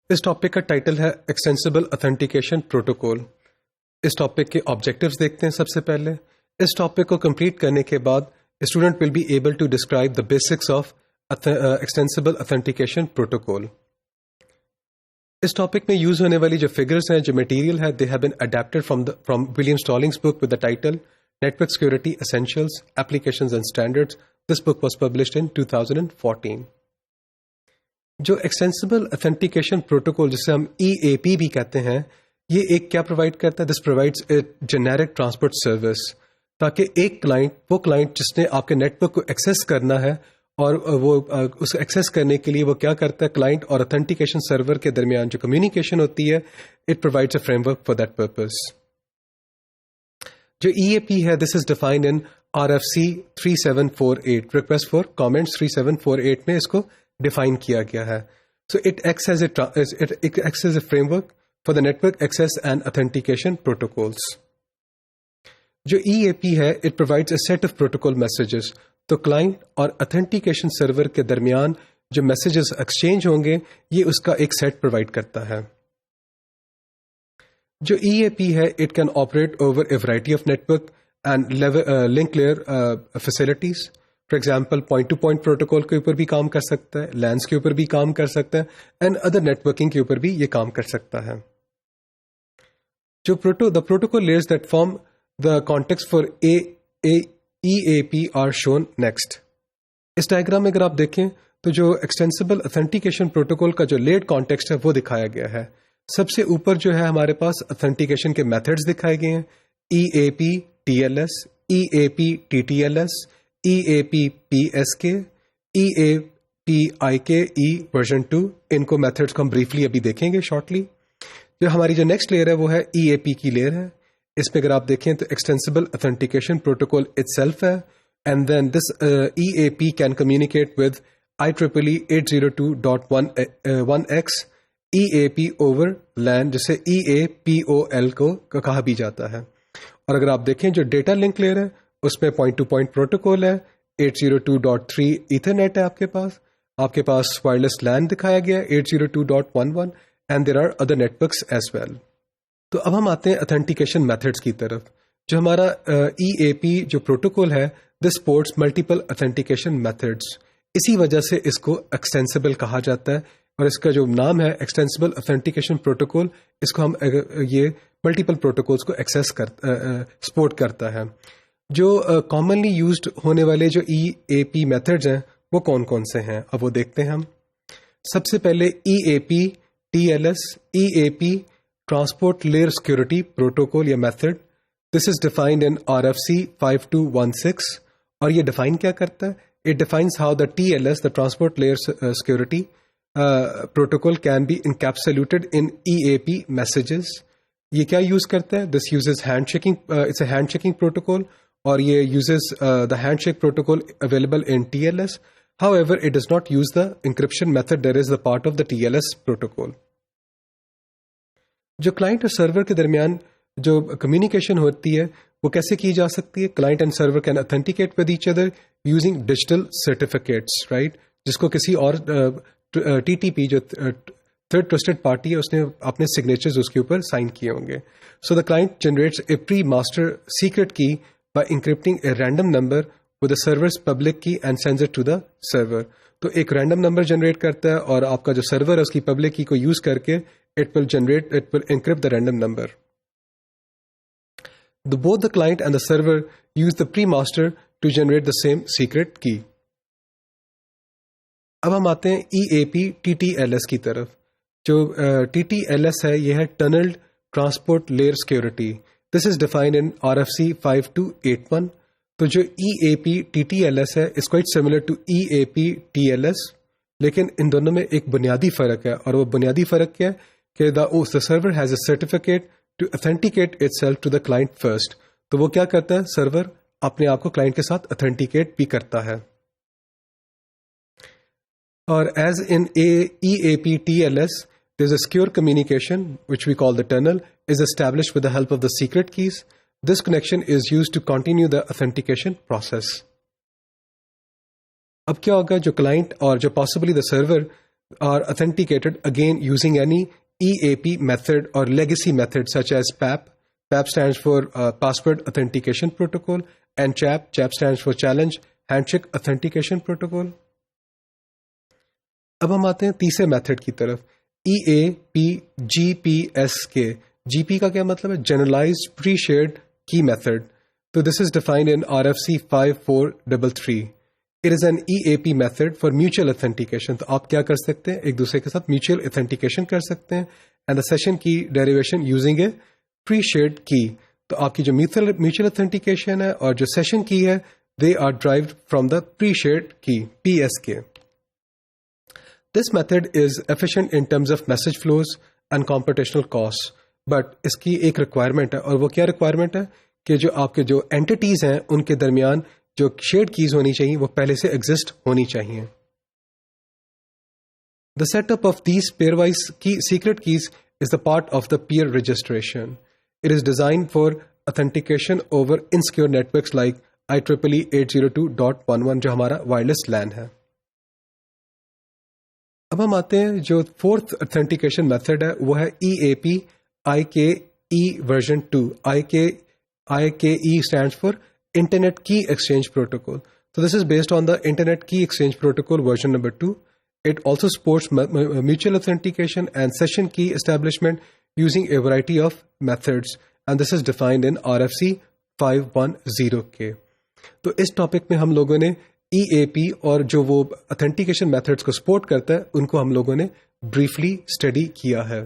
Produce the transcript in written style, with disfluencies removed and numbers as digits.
اس topic کا title ہے extensible authentication protocol. اس ٹاپک کے آبجیکٹیوز دیکھتے ہیں. سب سے پہلے اس ٹاپک کو کمپلیٹ کرنے کے بعد student will be able to describe the basics of extensible authentication protocol. اس ٹاپک میں یوز ہونے والی جو فگرز ہیں، جو مٹیریل ہے، they have been adapted from William Stallings book with the title network security essentials applications and standards. This book was published in 2014. جو extensible authentication protocol جسے ہم EAP بھی کہتے ہیں، یہ ایک کیا پرووائڈ کرتا ہے؟ This provides a generic transport service, تاکہ ایک کلائنٹ، وہ کلائنٹ جس نے آپ کے نیٹ ورک کو ایکسیس کرنا ہے اور وہ اس ایکسیس کرنے کے لیے وہ کیا کرتا ہے، کلائنٹ اور اتھینٹیکیشن سرور کے درمیان جو کمیونیکیشن ہوتی ہے، it provides a framework for that purpose. جو EAP ہے، this is defined in RFC 3748 request for comments 3748 میں اس کو ڈیفائن کیا گیا ہے. So it acts as a framework for the network access and authentication protocols. جو EAP ہے، it provides a set of protocol messages. تو client اور اتھینٹیکیشن سرور کے درمیان جو میسیجز ایکسچینج ہوں گے، یہ اس کا ایک سیٹ پرووائڈ کرتا ہے. جو EAP ہے، it can operate over a variety of network and link layer facilities. For example point to point protocol کے اوپر بھی کام کر سکتا ہے، لینس کے اوپر بھی کام کر سکتا ہے، اینڈ ادر نیٹورکنگ کے اوپر بھی یہ کام کر سکتا ہے. جو the protocol layers that form the context for EAP are shown next. اس ڈائگرام میں اگر آپ دیکھیں تو جو ایکسٹینسیبل اتھینٹیکیشن پروٹوکول کا جو لیئرڈ کانٹیکسٹ ہے وہ دکھایا گیا ہے. سب سے اوپر جو ہے ہمارے پاس اتھینٹیکیشن کے میتھڈز دکھائے گئے ہیں: EAP TLS، EAP TTLS، EAP PSK، EAP IKE version 2. ان کو میتھڈز کو ہم بریفلی ابھی دیکھیں گے شارٹلی. جو ہماری جو نیکسٹ لیئر ہے وہ ہے EAP کی لیئر ہے. اس پہ اگر آپ دیکھیں تو extensible authentication protocol itself ہے، and then this EAP can communicate with IEEE 802.1x EAP over LAN، جسے EAPOL کو کہا بھی جاتا ہے. اور اگر آپ دیکھیں جو ڈیٹا لنک لیئر ہے، اس میں پوائنٹ ٹو پوائنٹ پروٹوکول ہے، 802.3 ایتھرنیٹ ہے. آپ کے پاس وائرلیس LAN دکھایا گیا ہے 802.11، and there are other networks as well. تو اب ہم آتے ہیں اتھینٹیکیشن میتھڈس کی طرف. جو ہمارا EAP جو پروٹوکول ہے، دس سپورٹس ملٹیپل اتھینٹیکیشن میتھڈس. اسی وجہ سے اس کو ایکسٹینسیبل کہا جاتا ہے، اور اس کا جو نام ہے ایکسٹینسیبل اتھینٹیکیشن پروٹوکول، اس کو ہم یہ ملٹیپل پروٹوکولس کو ایکسیس سپورٹ کرتا ہے. جو کامنلی یوزڈ ہونے والے جو EAP میتھڈز ہیں وہ کون کون سے ہیں، اب وہ دیکھتے ہیں ہم. سب سے پہلے EAP TLS، EAP transport layer security protocol یا method. This is defined in RFC 5216. اور یہ ڈیفائن کیا کرتا ہے؟ It defines how the TLS، the transport layer security protocol can be encapsulated in EAP messages. یہ کیا یوز کرتا ہے؟ This uses handshaking, it's a handshaking protocol, اور یہ uses the handshake protocol available in TLS. However, it does not use the encryption method that is the part of the TLS protocol. جو client اور سرور کے درمیان جو communication ہوتی ہے وہ کیسے کی جا سکتی ہے؟ Client and server can authenticate with each other using digital certificates, right, جس کو کسی اور TTP جو تھرڈ ٹرسٹڈ پارٹی ہے اس نے اپنے سگنیچرز اس کے اوپر سائن کیے ہوں گے. So the client generates a pre master secret key by encrypting a random number with the server's public key and sends it to the server. تو ایک رینڈم نمبر جنریٹ کرتا ہے اور آپ کا جو سرور ہے اس کی پبلک کی کو یوز کر کے it will encrypt the random number. Both the client and the server use the pre-master to generate the same secret key. اب ہم آتے ہیں EAP TTLS کی طرف. جو TTLS ہے یہ ہے Tunneled Transport Layer Security. This is defined in RFC 5281. تو جو EAP TTLS ہے is quite similar to EAP TLS, لیکن ان دونوں میں ایک بنیادی فرق ہے، اور وہ بنیادی فرق کیا ہے کہ the server has a certificate to authenticate itself to the client first. تو وہ کیا کرتا ہے؟ سرور اپنے آپ کو کلائنٹ کے ساتھ اتھینٹیکیٹ بھی کرتا ہے. اور as in EAP TLS, there's a secure communication which we call the tunnel is established with the help of the secret keys. This connection is used to continue the authentication process. اب کیا ہوگا؟ جو client اور جو possibly the server are authenticated again using any EAP method or legacy method such as PAP. PAP stands for Password Authentication Protocol, and CHAP stands for Challenge Handshake Authentication Protocol. اب ہم آتے ہیں تیسرے method کی طرف, EAP-GPS کے. GP کا کیا مطلب ہے؟ Generalized pre shared key method. تو this is defined in RFC 5433. It is an EAP method for mutual authentication. تو آپ کیا کر سکتے ہیں؟ ایک دوسرے کے ساتھ میوچل authentication کر سکتے ہیں. And the session key derivation using a pre-shared key. تو آپ کی جو mutual authentication ہے اور جو session key ہے, they are derived from the pre-shared key, PSK. This method is efficient in terms of message flows and computational costs. But اس کی ایک ریکوائرمنٹ ہے, اور وہ کیا ریکوائرمنٹ ہے کہ جو آپ کے جو اینٹیز ہیں ان کے درمیان جو شیئرڈ کیز ہونی چاہیے وہ پہلے سے ایگزسٹ ہونی چاہیے. The setup of these pairwise secret keys is the part of the peer registration. It is designed for authentication over insecure networks like IEEE 802.11 جو ہمارا وائرلیس LAN ہے. اب ہم آتے ہیں جو فورتھ authentication میتھڈ ہے, وہ ہے EAP IKE version 2. IKE stands for Internet Key Exchange Protocol. So this is based on the Internet Key Exchange Protocol version number 2. It also supports mutual authentication and session key establishment using a variety of methods. And this is defined in RFC 510K. تو اس topic میں ہم لوگوں نے EAP اور جو وہ authentication methods کو support کرتا ہے ان کو ہم لوگوں نے بریفلی اسٹڈی کیا ہے.